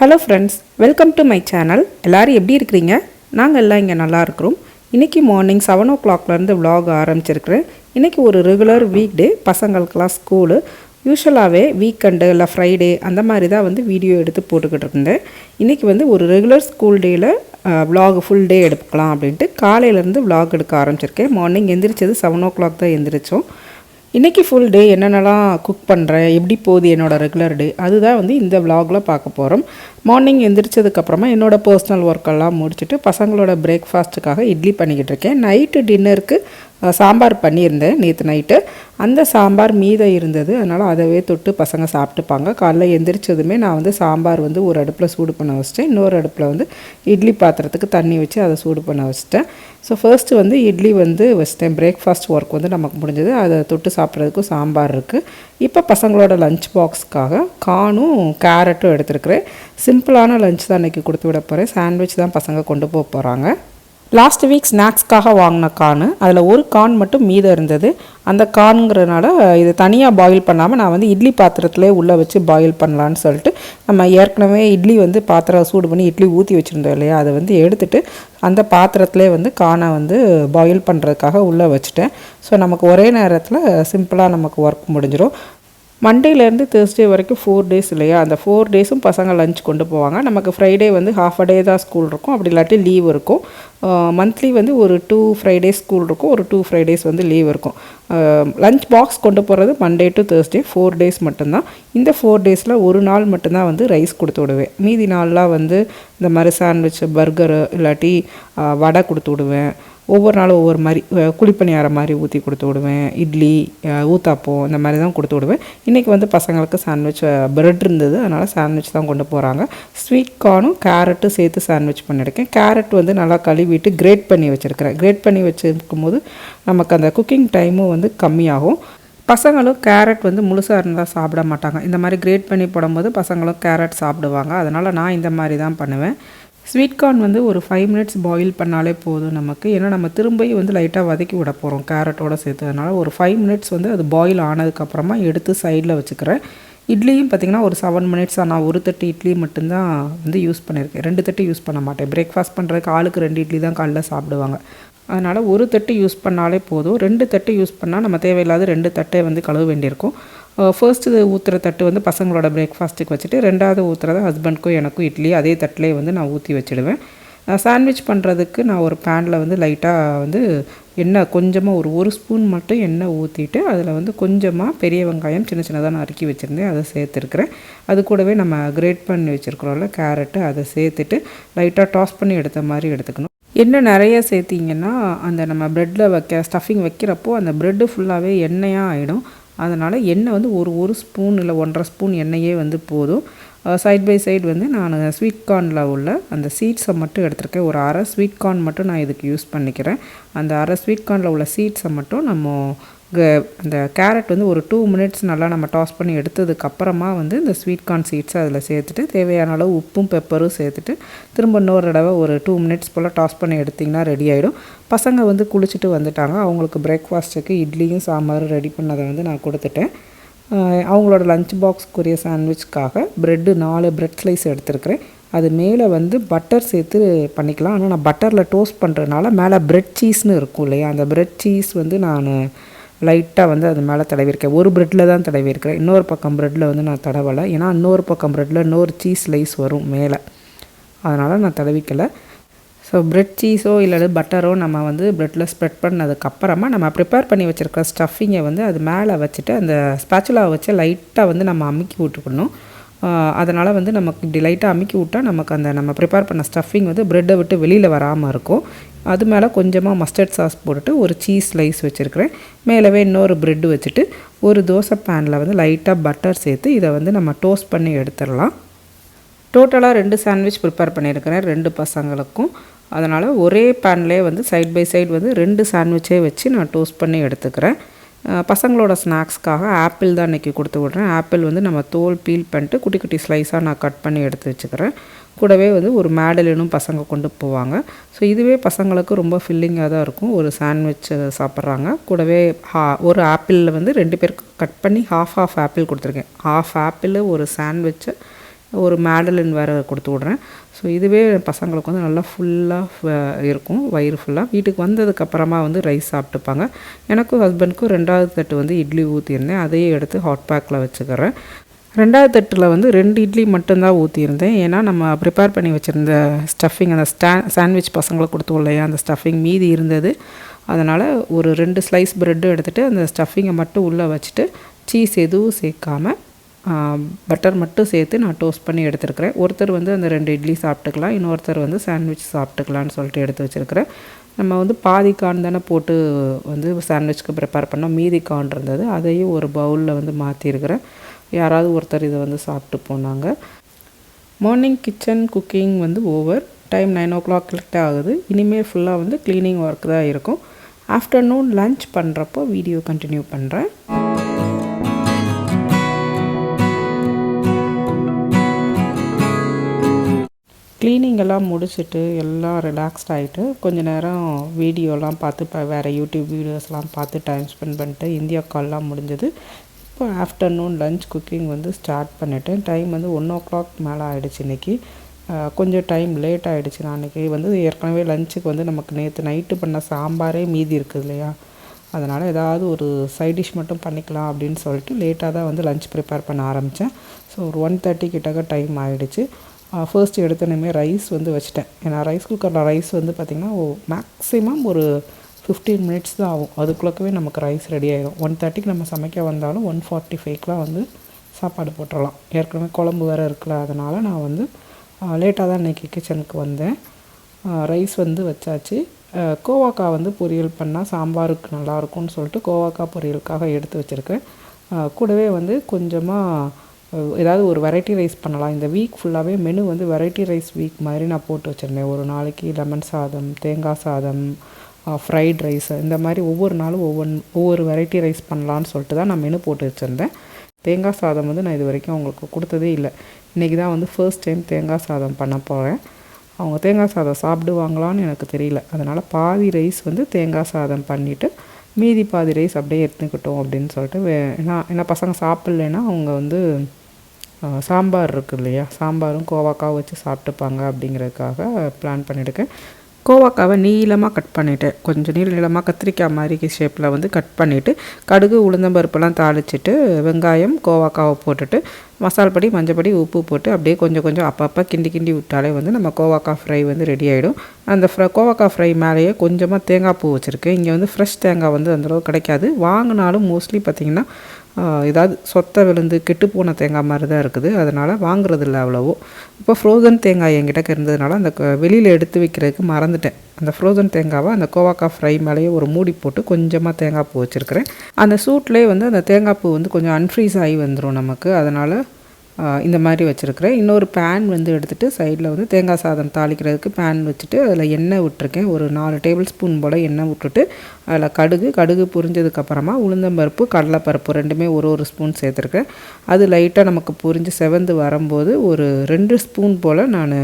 Hello friends, welcome to my channel. எல்லோரும் எப்படி இருக்கிறீங்க? நாங்கள் எல்லாம் இங்கே நல்லா இருக்கிறோம். இன்றைக்கி மார்னிங் 7 o'clockலேருந்து vlog ஆரம்பிச்சிருக்கிறேன். இன்றைக்கி ஒரு ரெகுலர் வீக் டே, பசங்களுக்கெல்லாம் ஸ்கூலு. யூஸ்வலாகவே வீக்கெண்டு இல்லை ஃப்ரைடே அந்த மாதிரி தான் வீடியோ எடுத்து போட்டுக்கிட்டு இருந்தேன். இன்றைக்கி ஒரு ரெகுலர் ஸ்கூல் டேயில் vlog ஃபுல் டே எடுக்கலாம் அப்படின்ட்டு காலையிலேருந்து vlog எடுக்க ஆரம்பிச்சிருக்கேன். மார்னிங் எந்திரிச்சது 7 o'clock தான் எந்திரிச்சோம். இன்றைக்கி ஃபுல் டே என்னென்னலாம் குக் பண்ணுறேன், எப்படி போகுது என்னோடய ரெகுலர் டே, அதுதான் இந்த விலாகில் பார்க்க போகிறோம். மார்னிங் எந்திரிச்சதுக்கப்புறமா என்னோடய பர்சனல் ஒர்க்கெல்லாம் முடிச்சுட்டு பசங்களோட பிரேக்ஃபாஸ்ட்டுக்காக இட்லி பண்ணிக்கிட்டு இருக்கேன். நைட்டு டின்னருக்கு சாம்பார் பண்ணியிருந்தேன் நேற்று நைட்டு. அந்த சாம்பார் மீதம் இருந்தது, அதனால் அதவே தொட்டு பசங்க சாப்பிட்டுப்பாங்க. காலைல எந்திரிச்சதுமே நான் சாம்பார் ஒரு அடுப்பில் சூடு பண்ண வச்சிட்டேன். இன்னொரு அடுப்பில் இட்லி பாத்திரத்துக்கு தண்ணி வச்சு அதை சூடு பண்ண வச்சிட்டேன். ஸோ ஃபர்ஸ்ட்டு இட்லி வச்சிட்டேன். பிரேக்ஃபாஸ்ட் ஒர்க் நமக்கு முடிஞ்சது. அதை தொட்டு சாப்பிட்றதுக்கும் சாம்பார் இருக்குது. இப்போ பசங்களோட லஞ்ச் பாக்ஸுக்காக கார்னும் கேரட்டும் எடுத்துருக்கிறேன். சிம்பிளான லஞ்ச் தான் இன்றைக்கி கொடுத்து விட போகிறேன். சாண்ட்விச் தான் பசங்க கொண்டு போக போகிறாங்க. லாஸ்ட் வீக் ஸ்நாக்ஸ்க்காக வாங்கின கார்னு, அதில் ஒரு கார்ன் மட்டும் மீதம் இருந்தது. அந்த கார்னுங்கிறதுனால இது தனியாக பாயில் பண்ணாமல் நான் இட்லி பாத்திரத்திலே உள்ளே வச்சு பாயில் பண்ணலான்னு சொல்லிட்டு, நம்ம ஏற்கனவே இட்லி பாத்திரம் சூடு பண்ணி இட்லி ஊற்றி வச்சுருந்தோம் இல்லையா, அதை எடுத்துட்டு அந்த பாத்திரத்திலே கார்னை பாயில் பண்ணுறதுக்காக உள்ளே வச்சுட்டேன். ஸோ நமக்கு ஒரே நேரத்தில் சிம்பிளாக நமக்கு ஒர்க் முடிஞ்சிடும். மண்டேலேருந்து தேர்ஸ்டே வரைக்கும் 4 டேஸ் இல்லையா, அந்த 4 டேஸும் பசங்க லஞ்ச் கொண்டு போவாங்க. நமக்கு ஃப்ரைடே ஹாஃப் அ டே தான் ஸ்கூல் இருக்கும், அப்படி இல்லாட்டி லீவ் இருக்கும். மந்த்லி ஒரு 2 ஃப்ரைடேஸ் ஸ்கூல் இருக்கும், ஒரு 2 ஃப்ரைடேஸ் லீவ் இருக்கும். லஞ்ச் பாக்ஸ் கொண்டு போகிறது மண்டே டு தேர்ஸ்டே 4 டேஸ் மட்டும்தான். இந்த 4 டேஸில் ஒரு நாள் மட்டும்தான் ரைஸ் கொடுத்து விடுவேன். மீதி நாள்லாம் இந்த மாதிரி சாண்ட்விச், பர்கரு இல்லாட்டி வடை கொடுத்து விடுவேன். ஒவ்வொரு நாளும் ஒவ்வொரு மாதிரி குழிப்பணியார மாதிரி ஊற்றி கொடுத்து விடுவேன். இட்லி, ஊத்தாப்பம் இந்த மாதிரி தான் கொடுத்து விடுவேன். இன்றைக்கி பசங்களுக்கு சாண்ட்விச் ப்ரெட் இருந்தது, அதனால் சாண்ட்விச் தான் கொண்டு போகிறாங்க. ஸ்வீட் கார்னும் கேரட்டும் சேர்த்து சாண்ட்விச் பண்ணியிருக்கேன். கேரட் நல்லா கழுவிட்டு கிரேட் பண்ணி வச்சுருக்கிறேன். கிரேட் பண்ணி வச்சுருக்கும் போது நமக்கு அந்த குக்கிங் டைமும் கம்மியாகும். பசங்களும் கேரட் முழுசாக இருந்தால் சாப்பிட மாட்டாங்க. இந்த மாதிரி கிரேட் பண்ணி போடும்போது பசங்களும் கேரட் சாப்பிடுவாங்க. அதனால் நான் இந்த மாதிரி தான் பண்ணுவேன். ஸ்வீட் கார்ன் ஒரு 5 minutes பாயில் பண்ணாலே போதும் நமக்கு. ஏன்னா நம்ம திரும்பியும் லைட்டாக வதக்கி விட போகிறோம் கேரட்டோடு சேர்த்து. அதனால் ஒரு 5 minutes அது பாயில் ஆனதுக்கப்புறமா எடுத்து சைடில் வச்சுக்கிறேன். இட்லியும் பார்த்திங்கன்னா ஒரு 7 minutes. நான் ஒரு தட்டு இட்லி மட்டும்தான் யூஸ் பண்ணியிருக்கேன். 2 தட்டு யூஸ் பண்ண மாட்டேன். பிரேக்ஃபாஸ்ட் பண்ணுறதுக்கு ஆளுக்கு 2 இட்லி தான் காலைல சாப்பிடுவாங்க. அதனால் ஒரு தட்டு யூஸ் பண்ணாலே போதும். 2 தட்டு யூஸ் பண்ணால் நம்ம தேவையில்லாத 2 தட்டை கழுவ வேண்டியிருக்கும். ஃபர்ஸ்ட்டு ஊற்றுற தட்டு பசங்களோட பிரேக்ஃபாஸ்ட்டுக்கு வச்சுட்டு, ரெண்டாவது ஊற்றுறத ஹஸ்பண்ட்க்கும் எனக்கும் இட்லி அதே தட்டிலே நான் ஊற்றி வச்சுடுவேன். சாண்ட்விச் பண்ணுறதுக்கு நான் ஒரு பேனில் லைட்டாக எண்ணெய் கொஞ்சமாக ஒரு ஸ்பூன் மட்டும் எண்ணெய் ஊற்றிட்டு, அதில் கொஞ்சமாக பெரிய வெங்காயம் சின்ன சின்னதாக நறுக்கி வச்சுருந்தேன், அதை சேர்த்துருக்குறேன். அது கூடவே நம்ம கிரேட் பண்ணி வச்சுருக்குறோம்ல கேரட்டு, அதை சேர்த்துட்டு லைட்டாக டாஸ் பண்ணி எடுத்த மாதிரி எடுத்துக்கணும். எண்ணெய் நிறைய சேர்த்திங்கன்னா அந்த நம்ம ப்ரெட்டில் ஸ்டஃபிங் வைக்கிறப்போ அந்த ப்ரெட்டு ஃபுல்லாகவே எண்ணெயாக ஆகிடும். அதனால் எண்ணெய் ஒரு ஸ்பூன் இல்லை 1.5 ஸ்பூன் எண்ணெயே போதும். சைட் பை சைடு நான் ஸ்வீட் கார்னில் உள்ள அந்த சீட்ஸை மட்டும் எடுத்துருக்கேன். ஒரு அரை ஸ்வீட் கார்ன் மட்டும் நான் இதுக்கு யூஸ் பண்ணிக்கிறேன். அந்த அரை ஸ்வீட் கார்னில் உள்ள சீட்ஸை மட்டும் நம்ம அந்த கேரட் ஒரு 2 minutes நல்லா நம்ம டாஸ் பண்ணி எடுத்ததுக்கப்புறமா இந்த ஸ்வீட் கார்ன் சீட்ஸை அதில் சேர்த்துட்டு தேவையான அளவு உப்பும் பெப்பரும் சேர்த்துட்டு திரும்ப இன்னொரு தடவை ஒரு 2 minutes போல் டாஸ் பண்ணி எடுத்திங்கன்னா ரெடி ஆகிடும். பசங்க குளிச்சுட்டு வந்துட்டாங்க. அவங்களுக்கு பிரேக்ஃபாஸ்ட்டுக்கு இட்லியும் சாம்பாரும் ரெடி பண்ணதை நான் கொடுத்துட்டேன். அவங்களோட லஞ்ச் பாக்ஸ்க்குரிய சாண்ட்விச்காக ப்ரெட்டு 4 ப்ரெட் ஸ்லைஸ் எடுத்துருக்கிறேன். அது மேலே பட்டர் சேர்த்து பண்ணிக்கலாம். ஆனால் நான் பட்டரில் டோஸ்ட் பண்ணுறதுனால மேலே ப்ரெட் சீஸ்னு இருக்கும் இல்லையா, அந்த ப்ரெட் சீஸ் நான் லைட்டாக அது மேலே தடவிருக்கேன். ஒரு ப்ரெட்டில் தான் தடவிருக்கிறேன். இன்னொரு பக்கம் ப்ரெட்டில் நான் தடவலை. ஏன்னா இன்னொரு பக்கம் ப்ரெட்டில் இன்னொரு சீஸ் ஸ்லைஸ் வரும் மேலே, அதனால் நான் தடவிக்கலை. ஸோ ப்ரெட் சீஸோ இல்லை பட்டரோ நம்ம ப்ரெட்டில் ஸ்ப்ரெட் பண்ணதுக்கப்புறமா நம்ம ப்ரிப்பேர் பண்ணி வச்சுருக்க ஸ்டஃபிங்கை அது மேலே வச்சுட்டு அந்த ஸ்பேச்சுலாவை வச்சு லைட்டாக நம்ம அமுக்கி விட்டுக்கணும். அதனால் நமக்கு இப்படி லைட்டாக அமுக்கி விட்டால் நமக்கு அந்த நம்ம ப்ரிப்பேர் பண்ண ஸ்டஃபிங் ப்ரெட்டை விட்டு வெளியில் வராமல் இருக்கும். அது மேலே கொஞ்சமாக மஸ்டர்ட் சாஸ் போட்டுட்டு ஒரு சீஸ் ஸ்லைஸ் வச்சுருக்கிறேன். மேலவே இன்னொரு ப்ரெட்டு வச்சுட்டு ஒரு தோசை பேனில் லைட்டாக பட்டர் சேர்த்து இதை நம்ம டோஸ்ட் பண்ணி எடுத்துடலாம். டோட்டலாக 2 சாண்ட்விச் ப்ரிப்பேர் பண்ணியிருக்கிறேன் 2 பசங்களுக்கும். அதனால் ஒரே பேன்லேயே சைட் பை சைடு 2 சாண்ட்விச்சே வச்சு நான் டோஸ்ட் பண்ணி எடுத்துக்கிறேன். பசங்களோட ஸ்நாக்ஸ்க்காக ஆப்பிள் தான் இன்றைக்கி கொடுத்து விட்றேன். ஆப்பிள் நம்ம தோல் பீல் பண்ணிட்டு குட்டி குட்டி ஸ்லைஸாக நான் கட் பண்ணி எடுத்து வச்சுக்கிறேன். கூடவே ஒரு மேடலினும் பசங்க கொண்டு போவாங்க. ஸோ இதுவே பசங்களுக்கு ரொம்ப ஃபில்லிங்காக தான் இருக்கும். ஒரு சாண்ட்விச் சாப்பிட்றாங்க. கூடவே ஒரு ஆப்பிளில் 2 பேருக்கு கட் பண்ணி ஹாஃப் ஆப்பிள் கொடுத்துருக்கேன். ஹாஃப் ஆப்பிள் ஒரு சாண்ட்விச்சு, ஒரு மேடலின் வேறு கொடுத்து விட்றேன். ஸோ இதுவே பசங்களுக்கு வந்து நல்லா ஃபுல்லாக இருக்கும், வயிறு ஃபுல்லாக. வீட்டுக்கு வந்ததுக்கப்புறமா வந்து ரைஸ் சாப்பிட்டுப்பாங்க. எனக்கும் ஹஸ்பண்டுக்கும் 2வது தட்டு வந்து இட்லி ஊற்றியிருந்தேன், அதையே எடுத்து ஹாட் பேக்கில் வச்சுக்கிறேன். 2வது தட்டில் வந்து 2 இட்லி மட்டும்தான் ஊற்றியிருந்தேன். ஏன்னா நம்ம ப்ரிப்பேர் பண்ணி வச்சுருந்த ஸ்டஃபிங், அந்த சாண்ட்விச் பசங்களுக்கு கொடுத்தோம் இல்லையா, அந்த ஸ்டஃபிங் மீதி இருந்தது. அதனால் ஒரு 2 ஸ்லைஸ் ப்ரெட்டு எடுத்துகிட்டு அந்த ஸ்டஃபிங்கை மட்டும் உள்ளே வச்சுட்டு சீஸ் எதுவும் சேர்க்காமல் பட்டர் மட்டும் சேர்த்து நான் டோஸ்ட் பண்ணி எடுத்துருக்கிறேன். ஒருத்தர் வந்து அந்த 2 இட்லி சாப்பிட்டுக்கலாம், இன்னொருத்தர் வந்து சாண்ட்விச் சாப்பிட்டுக்கலான்னு சொல்லிட்டு எடுத்து வச்சுருக்கிறேன். நம்ம வந்து பாதி கார்ன் தானே போட்டு வந்து சாண்ட்விச்சுக்கு ப்ரிப்பேர் பண்ணோம், மீதி கார்ன் இருந்தது, அதையும் ஒரு பவுலில் வந்து மாற்றிருக்கிறேன். யாராவது ஒருத்தர் இதை வந்து சாப்பிட்டு போனாங்க. மார்னிங் கிச்சன் குக்கிங் வந்து ஓவர். டைம் 9 o'clock கிட்ட ஆகுது. இனிமேல் ஃபுல்லாக வந்து க்ளீனிங் ஒர்க் தான் இருக்கும். ஆஃப்டர்நூன் லன்ச் பண்ணுறப்போ வீடியோ கண்டினியூ பண்ணுறேன். க்ளீனிங் எல்லாம் முடிச்சுட்டு எல்லாம் ரிலாக்ஸ்ட் ஆகிட்டு கொஞ்சம் நேரம் வீடியோலாம் பார்த்து வேறு யூடியூப் வீடியோஸ்லாம் பார்த்து டைம் ஸ்பெண்ட் பண்ணிட்டு இந்தியா கால்லாம் முடிஞ்சது. இப்போ ஆஃப்டர்நூன் லன்ச் குக்கிங் வந்து ஸ்டார்ட் பண்ணிவிட்டேன். டைம் வந்து 1 o'clock மேலே ஆகிடுச்சு இன்றைக்கி. கொஞ்சம் டைம் லேட் ஆகிடுச்சு. நான் அன்றைக்கி வந்து ஏற்கனவே லஞ்சுக்கு வந்து நமக்கு நேற்று நைட்டு பண்ண சாம்பாரே மீதி இருக்குது இல்லையா, அதனால் ஏதாவது ஒரு சைட் டிஷ் மட்டும் பண்ணிக்கலாம் அப்படின்னு சொல்லிட்டு லேட்டாக தான் வந்து லஞ்ச் ப்ரிப்பேர் பண்ண ஆரம்பித்தேன். ஸோ ஒரு 1:30 கிட்டக்க டைம் ஆகிடுச்சு. ஃபர்ஸ்ட் எடுத்தோன்னே ரைஸ் வந்து வச்சுட்டேன். ஏன்னா ரைஸ் குக்கரில் ரைஸ் வந்து பார்த்திங்கன்னா மேக்ஸிமம் ஒரு 15 மினிட்ஸ் தான் ஆகும். அதுக்குள்ளக்கவே நமக்கு ரைஸ் ரெடி ஆகிடும். 1:30க்கு நம்ம சமைக்க வந்தாலும் 1:45க்கெலாம் வந்து சாப்பாடு போட்டுடலாம். ஏற்கனவே குழம்பு வேறு இருக்குல்ல, அதனால் நான் வந்து லேட்டாக தான் இன்றைக்கி கிச்சனுக்கு வந்தேன். ரைஸ் வந்து வச்சாச்சு. கோவாக்காய் வந்து பொரியல் பண்ணால் சாம்பாருக்கு நல்லாயிருக்கும்னு சொல்லிட்டு கோவாக்காய் பொரியலுக்காக எடுத்து வச்சுருக்கேன். கூடவே வந்து கொஞ்சமாக ஏதாவது ஒரு வெரைட்டி ரைஸ் பண்ணலாம். இந்த வீக் ஃபுல்லாகவே மெனு வந்து வெரைட்டி ரைஸ் வீக் மாதிரி நான் போட்டு வச்சுருந்தேன். ஒரு நாளைக்கு லெமன் சாதம், தேங்காய் சாதம், ஃப்ரைட் ரைஸ், இந்த மாதிரி ஒவ்வொரு நாளும் ஒவ்வொரு வெரைட்டி ரைஸ் பண்ணலான்னு சொல்லிட்டு தான் நான் மெனு போட்டு வச்சுருந்தேன். தேங்காய் சாதம் வந்து நான் இது வரைக்கும் அவங்களுக்கு கொடுத்ததே இல்லை. இன்றைக்கி தான் வந்து ஃபர்ஸ்ட் டைம் தேங்காய் சாதம் பண்ண போகிறேன். அவங்க தேங்காய் சாதம் சாப்பிடுவாங்களான்னு எனக்கு தெரியல. அதனால் பாதி ரைஸ் வந்து தேங்காய் சாதம் பண்ணிவிட்டு மீதி பாதி ரைஸ் அப்படியே எடுத்துக்கிட்டோம் அப்படின்னு சொல்லிட்டு ஏன்னா பசங்க சாப்பிட்லன்னா அவங்க வந்து சாம்பார் இருக்குது இல்லையா, சாம்பாரும் கோவாக்காய் வச்சு சாப்பிட்டுப்பாங்க அப்படிங்கிறதுக்காக பிளான் பண்ணியிருக்கேன். கோவாக்காவை நீளமாக கட் பண்ணிவிட்டேன். கொஞ்சம் நீளமாக கத்திரிக்காய் மாதிரி ஷேப்பில் வந்து கட் பண்ணிவிட்டு கடுகு உளுந்தம்பருப்பெல்லாம் தாளிச்சிட்டு வெங்காயம் கோவாக்காவை போட்டுட்டு மசால் பொடி மஞ்சப்பொடி உப்பு போட்டு அப்படியே கொஞ்சம் அப்பப்போ கிண்டி விட்டாலே வந்து நம்ம கோவாக்காய் ஃப்ரை வந்து ரெடி ஆகிடும். அந்த கோவாக்காய் ஃப்ரை மேலேயே கொஞ்சமாக தேங்காய் பூ வச்சுருக்கேன். இங்கே வந்து ஃப்ரெஷ் தேங்காய் வந்து அந்தளவு கிடைக்காது. வாங்கினாலும் மோஸ்ட்லி பார்த்திங்கன்னா ஏதாவது சொத்தை விழுந்து கெட்டுப்போன தேங்காய் மாதிரி தான் இருக்குது. அதனால் வாங்குறதில்ல அவ்வளவோ. இப்போ ஃப்ரோசன் தேங்காய் என்கிட்ட இருந்ததுனால அந்த வெளியில் எடுத்து வைக்கிறதுக்கு மறந்துட்டேன். அந்த ஃப்ரோசன் தேங்காவை அந்த கோவாக்காய் ஃப்ரை மேலேயே ஒரு மூடி போட்டு கொஞ்சமாக தேங்காய் பூ வச்சுருக்கிறேன். அந்த சூட்லேயே வந்து அந்த தேங்காய் பூ வந்து கொஞ்சம் அன்ஃப்ரீஸ் ஆகி வந்துடும் நமக்கு. அதனால் இந்த மாதிரி வச்சுருக்கிறேன். இன்னொரு பேன் வந்து எடுத்துகிட்டு சைடில் வந்து தேங்காய் சாதம் தாளிக்கிறதுக்கு பேன் வச்சுட்டு அதில் எண்ணெய் விட்டுருக்கேன். ஒரு 4 டேபிள் ஸ்பூன் போல் எண்ணெய் விட்டுட்டு அதில் கடுகு பொரிஞ்சதுக்கப்புறமா உளுந்தம்பருப்பு கடலைப்பருப்பு ரெண்டுமே ஒரு ஸ்பூன் சேர்த்துருக்கேன். அது லைட்டாக நமக்கு பொரிஞ்சு செவந்து வரும்போது ஒரு 2 ஸ்பூன் போல் நான்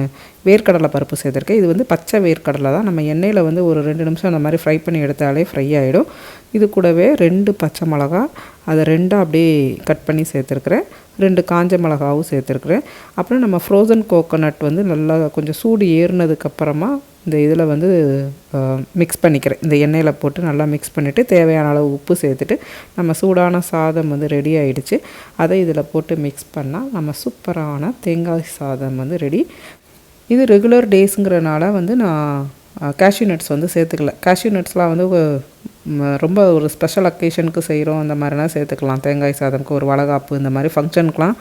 வேர்க்கடலை பருப்பு சேர்த்துருக்கேன். இது வந்து பச்சை வேர்க்கடலை தான். நம்ம எண்ணெயில் வந்து ஒரு 2 நிமிஷம் அந்த மாதிரி ஃப்ரை பண்ணி எடுத்தாலே ஃப்ரை ஆகிடும். இது கூடவே 2 பச்சை மிளகா அதை 2 அப்படியே கட் பண்ணி சேர்த்துருக்குறேன். 2 காஞ்ச மிளகாவும் சேர்த்துருக்குறேன். அப்புறம் நம்ம ஃப்ரோசன் கோகோனட் வந்து நல்லா கொஞ்சம் சூடு ஏறினதுக்கப்புறமா இந்த இதில் வந்து மிக்ஸ் பண்ணிக்கிறேன். இந்த எண்ணெயில் போட்டு நல்லா மிக்ஸ் பண்ணிவிட்டு தேவையான அளவு உப்பு சேர்த்துட்டு நம்ம சூடான சாதம் வந்து ரெடி ஆகிடுச்சு. அதை இதில் போட்டு மிக்ஸ் பண்ணால் நம்ம சூப்பரான தேங்காய் சாதம் வந்து ரெடி. இது ரெகுலர் டேஸுங்கிறனால வந்து நான் கேஷ்யூ நட்ஸ் வந்து சேர்த்துக்கல. கேஷ்யூ நட்ஸ்லாம் வந்து ரொம்ப ஒரு ஸ்பெஷல் அக்கேஷனுக்கு செய்கிறோம், அந்த மாதிரிலாம் சேர்த்துக்கலாம். தேங்காய் சாதம்க்கு ஒரு வளகாப்பு இந்த மாதிரி ஃபங்க்ஷனுக்குலாம்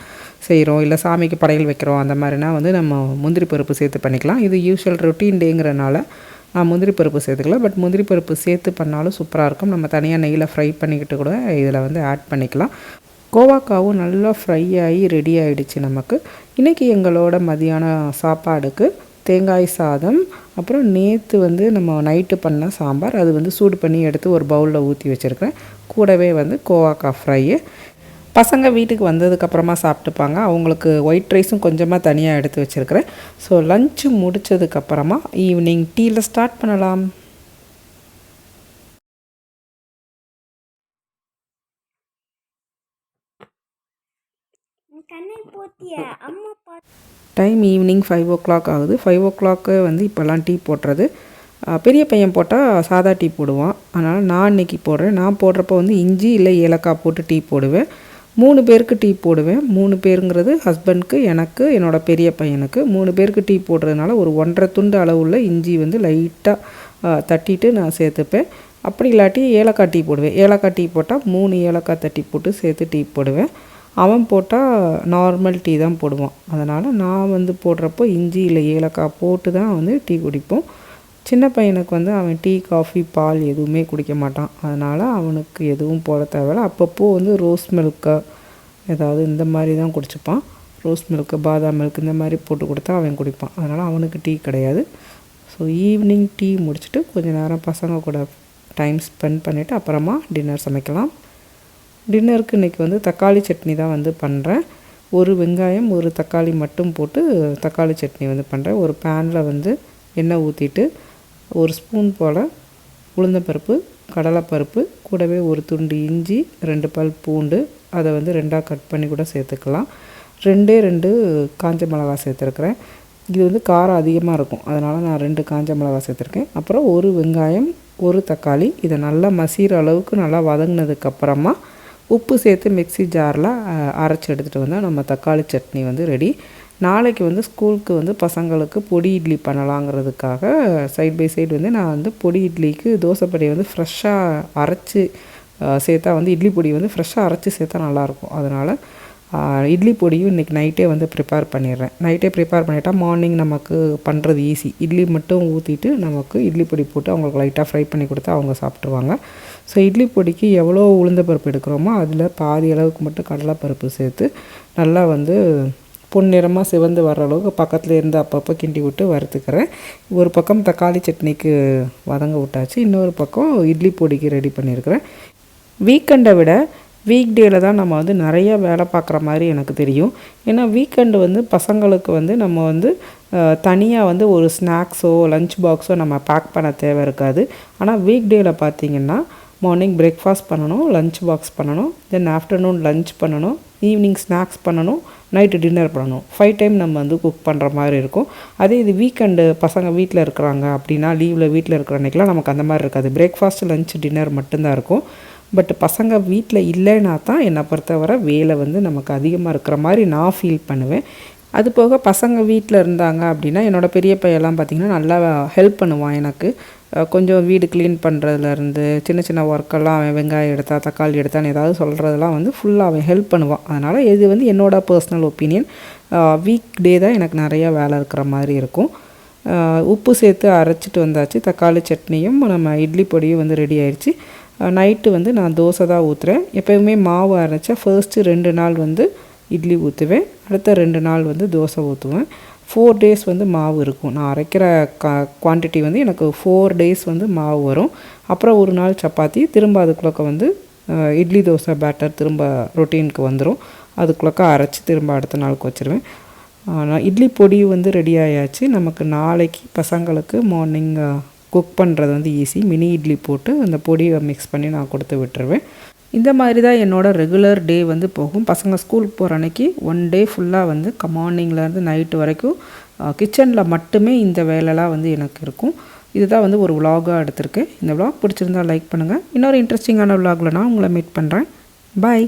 செய்கிறோம், இல்லை சாமிக்கு படையல் வைக்கிறோம், அந்த மாதிரினா வந்து நம்ம முந்திரி பருப்பு சேர்த்து பண்ணிக்கலாம். இது யூஷுவல் ரொட்டீன் டேங்கிறனால நான் முந்திரி பருப்பு சேர்த்துக்கல. பட் முந்திரி பருப்பு சேர்த்து பண்ணாலும் சூப்பராக இருக்கும். நம்ம தனியாக நெய்யில் ஃப்ரை பண்ணிக்கிட்டு கூட இதில் வந்து ஆட் பண்ணிக்கலாம். கோவாக்காவும் நல்லா ஃப்ரை ஆகி ரெடி ஆகிடுச்சு நமக்கு. இன்றைக்கி எங்களோட மதியான சாப்பாடுக்கு தேங்காய் சாதம், அப்புறம் நேற்று வந்து நம்ம நைட்டு பண்ண சாம்பார், அது வந்து சூடு பண்ணி எடுத்து ஒரு பவுலில் ஊற்றி வச்சுருக்கிறேன். கூடவே வந்து கோவாக்காய் ஃப்ரையு. பசங்க வீட்டுக்கு வந்ததுக்கப்புறமா சாப்பிட்டுப்பாங்க. அவங்களுக்கு ஒயிட் ரைஸும் கொஞ்சமாக தனியாக எடுத்து வச்சுருக்கிறேன். ஸோ லஞ்சு முடித்ததுக்கப்புறமா ஈவினிங் டீயில் ஸ்டார்ட் பண்ணலாம். டைம் ஈவினிங் 5 o'clock ஆகுது. 5 o'clock வந்து இப்போல்லாம் டீ போடுறது. பெரிய பையன் போட்டால் சாதா டீ போடுவான். அதனால் நான் இன்றைக்கி போடுறேன். நான் போடுறப்போ வந்து இஞ்சி இல்லை ஏலக்காய் போட்டு டீ போடுவேன். 3 பேருக்கு டீ போடுவேன். 3 பேருங்கிறது ஹஸ்பண்ட்க்கு, எனக்கு, என்னோடய பெரிய பையனுக்கு. 3 பேருக்கு டீ போடுறதுனால ஒரு 1.5 துண்டு அளவுள்ள இஞ்சி வந்து லைட்டாக தட்டிட்டு நான் சேர்த்துப்பேன். அப்படி இல்லாட்டி ஏலக்காய் டீ போடுவேன். ஏலக்காய் டீ போட்டால் 3 ஏலக்காய் தட்டி போட்டு சேர்த்து டீ போடுவேன். அவன் போட்டால் நார்மல் டீ தான் போடுவான். அதனால் நான் வந்து போடுறப்போ இஞ்சி இல்லை ஏலக்காய் போட்டு தான் வந்து டீ குடிப்போம். சின்ன பையனுக்கு வந்து அவன் டீ காஃபி பால் எதுவுமே குடிக்க மாட்டான். அதனால் அவனுக்கு எதுவும் போட தேவையில்ல. அப்பப்போ வந்து ரோஸ் மில்க்கு ஏதாவது இந்த மாதிரி தான் குடிச்சிப்பான். ரோஸ் மில்க்கு, பாதாம் மில்க் இந்த மாதிரி போட்டு கொடுத்தா அவன் குடிப்பான். அதனால் அவனுக்கு டீ கிடையாது. ஸோ ஈவினிங் டீ முடிச்சுட்டு கொஞ்சம் நேரம் பசங்க கூட டைம் ஸ்பெண்ட் பண்ணிவிட்டு அப்புறமா டின்னர் சமைக்கலாம். டின்னருக்கு இன்றைக்கி வந்து தக்காளி சட்னி தான் வந்து பண்ணுறேன். ஒரு வெங்காயம் ஒரு தக்காளி மட்டும் போட்டு தக்காளி சட்னி வந்து பண்ணுறேன். ஒரு பேனில் வந்து எண்ணெய் ஊற்றிட்டு 1 ஸ்பூன் போல் உளுந்தம்பருப்பு, கடலைப்பருப்பு, கூடவே ஒரு துண்டு இஞ்சி, 2 பல் பூண்டு, அதை வந்து 2ஆக கட் பண்ணி கூட சேர்த்துக்கலாம். 2 காஞ்ச மிளகா சேர்த்துருக்குறேன். இது வந்து காரம் அதிகமாக இருக்கும். அதனால் நான் 2 காஞ்ச மிளகா சேர்த்துருக்கேன். அப்புறம் ஒரு வெங்காயம், ஒரு தக்காளி, இதை நல்லா மசிகிற அளவுக்கு நல்லா வதங்கினதுக்கப்புறமா உப்பு சேர்த்து மிக்ஸி ஜாரில் அரைச்சி எடுத்துகிட்டு வந்தால் நம்ம தக்காளி சட்னி வந்து ரெடி. நாளைக்கு வந்து ஸ்கூலுக்கு வந்து பசங்களுக்கு பொடி இட்லி பண்ணலாங்கிறதுக்காக சைட் பை சைடு வந்து நான் வந்து பொடி இட்லிக்கு தோசைப்பொடியை வந்து ஃப்ரெஷ்ஷாக அரைச்சி சேர்த்தா வந்து இட்லி பொடி வந்து ஃப்ரெஷ்ஷாக அரைச்சி சேர்த்தா நல்லாயிருக்கும். அதனால் இட்லி பொடியும் இன்றைக்கி நைட்டே வந்து ப்ரிப்பேர் பண்ணிடுறேன். நைட்டே ப்ரிப்பேர் பண்ணிட்டால் மார்னிங் நமக்கு பண்ணுறது ஈஸி. இட்லி மட்டும் ஊற்றிட்டு நமக்கு இட்லி பொடி போட்டு அவங்களுக்கு லைட்டாக ஃப்ரை பண்ணி கொடுத்தா அவங்க சாப்பிட்ருவாங்க. ஸோ இட்லி பொடிக்கு எவ்வளோ உளுந்தப்பருப்பு எடுக்கிறோமோ அதில் பாதி அளவுக்கு மட்டும் கடலைப்பருப்பு சேர்த்து நல்லா வந்து பொன்னிறமாக சிவந்து வர்ற அளவுக்கு பக்கத்தில் இருந்து அப்பப்போ கிண்டி விட்டு வறுத்துக்கிறேன். ஒரு பக்கம் தக்காளி சட்னிக்கு வதங்க விட்டாச்சு, இன்னொரு பக்கம் இட்லி பொடிக்கு ரெடி பண்ணியிருக்கிறேன். வீக்கெண்டை விட வீக்டேயில் தான் நம்ம வந்து நிறைய வேலை பார்க்குற மாதிரி எனக்கு தெரியும். ஏன்னா வீக்கெண்டு வந்து பசங்களுக்கு வந்து நம்ம வந்து தனியாக வந்து ஒரு ஸ்நாக்ஸோ லஞ்ச் பாக்ஸோ நம்ம பேக் பண்ண தேவை இருக்காது. ஆனால் வீக்டேயில் பார்த்திங்கன்னா மார்னிங் பிரேக்ஃபாஸ்ட் பண்ணணும், லஞ்ச் பாக்ஸ் பண்ணணும், தென் ஆஃப்டர்நூன் லஞ்ச் பண்ணணும், ஈவினிங் ஸ்நாக்ஸ் பண்ணணும், நைட்டு டின்னர் பண்ணணும். 5 டைம் நம்ம வந்து குக் பண்ணுற மாதிரி இருக்கும். அதே இது வீக்கெண்டு பசங்க வீட்டில் இருக்கிறாங்க அப்படின்னா, லீவில் வீட்டில் இருக்கிற அன்றைக்கெலாம் நமக்கு அந்த மாதிரி இருக்காது. பிரேக்ஃபாஸ்ட், லஞ்ச், டின்னர் மட்டும்தான் இருக்கும். பட் பசங்க வீட்டில் இல்லைன்னா தான் என்னை பொறுத்தவரை வேலை வந்து நமக்கு அதிகமாக இருக்கிற மாதிரி நான் ஃபீல் பண்ணுவேன். அது போக பசங்க வீட்டில் இருந்தாங்க அப்படின்னா என்னோடய பெரிய பையெல்லாம் பார்த்திங்கன்னா நல்லா ஹெல்ப் பண்ணுவான் எனக்கு. கொஞ்சம் வீடு க்ளீன் பண்ணுறதுலேருந்து சின்ன சின்ன ஒர்க்கெல்லாம் அவன் வெங்காயம் எடுத்தா தக்காளி எடுத்தான்னு ஏதாவது சொல்கிறதெல்லாம் வந்து ஃபுல்லாக அவன் ஹெல்ப் பண்ணுவான். அதனால் இது வந்து என்னோடய பர்சனல் ஒப்பீனியன். வீக் டே தான் எனக்கு நிறையா வேலை இருக்கிற மாதிரி இருக்கும். உப்பு சேர்த்து அரைச்சிட்டு வந்தாச்சு. தக்காளி சட்னியும் நம்ம இட்லி பொடியும் வந்து ரெடி ஆயிடுச்சு. நைட்டு வந்து நான் தோசை தான் ஊற்றுறேன். எப்போயுமே மாவு அரைச்சா ஃபர்ஸ்ட்டு 2 நாள் வந்து இட்லி ஊற்றுவேன், அடுத்த 2 நாள் வந்து தோசை ஊற்றுவேன். 4 டேஸ் வந்து மாவு இருக்கும். நான் அரைக்கிற குவான்டிட்டி வந்து எனக்கு 4 டேஸ் வந்து மாவு வரும். அப்புறம் ஒரு நாள் சப்பாத்தி, திரும்ப அதுக்குள்ளக்க வந்து இட்லி தோசை பேட்டர் திரும்ப ரொட்டீனுக்கு வந்துடும். அதுக்குள்ளக்க அரைச்சி திரும்ப அடுத்த நாளுக்கு வச்சுருவேன். நான் இட்லி பொடி வந்து ரெடி ஆயாச்சு. நமக்கு நாளைக்கு பசங்களுக்கு மார்னிங் குக் பண்ணுறது வந்து ஈஸி. மினி இட்லி போட்டு அந்த பொடியை மிக்ஸ் பண்ணி நான் கொடுத்து விட்டுருவேன். இந்த மாதிரி தான் என்னோடய ரெகுலர் டே வந்து போகும். பசங்க ஸ்கூலுக்கு போகிற அன்றைக்கி 1 டே ஃபுல்லாக வந்து மார்னிங்லேருந்து நைட்டு வரைக்கும் கிச்சனில் மட்டுமே இந்த வேலைலாம் வந்து எனக்கு இருக்கும். இதுதான் வந்து ஒரு விலாகாக எடுத்திருக்கேன். இந்த விலாக் பிடிச்சிருந்தால் லைக் பண்ணுங்கள். இன்னொரு இன்ட்ரெஸ்டிங்கான விலாகில் நான் உங்களை மீட் பண்ணுறேன். பாய்.